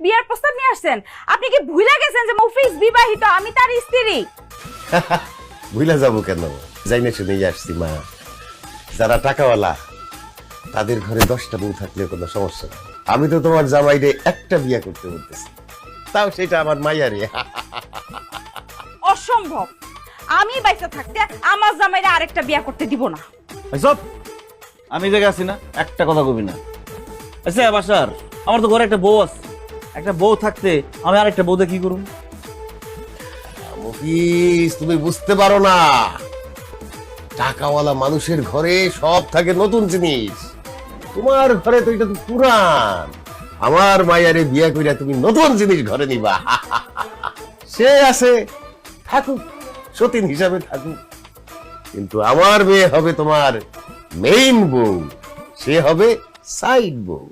বিয়ার প্রস্তাব নিয়ে আসছেন। আপনি কি ভুলে গেছেন যে মফিজ বিবাহিত, আমি তার স্ত্রী? ভুলে যাবো কেন, যাইনে শুনেই আসছি মা। যারা টাকাওয়ালা তাদের ঘরে 10টা বউ থাকলে কোনো সমস্যা নেই। আমি তো তোমার জামাইরে একটা বিয়ে করতে বলতেছি, তাও সেটা আমার মাইয়ারে। অসম্ভব, আমি বাইসা থাকতে আমার জামাইরা আরেকটা বিয়া করতে দিব না। সব আমি জায়গা আছি না, একটা কথা কবি না। আচ্ছা বাসার, আমার তো ঘরে একটা বউ আছে, একটা বউ থাকতে আমি আরেকটা বউতে কি করুন? মফিজ, তুমি বুঝতে পারো না, টাকাওয়ালা মানুষের ঘরে সব থাকে নতুন জিনিস। তোমার ঘরে তো এটা তো পুরান। আমার মায়ারে বিয়ে কইরা তুমি নতুন জিনিস ঘরে নিবা। সে আছে, থাকুক, সতীন হিসাবে থাকুক, কিন্তু আমার মেয়ে হবে তোমার মেইন বউ, সে হবে সাইড বউ।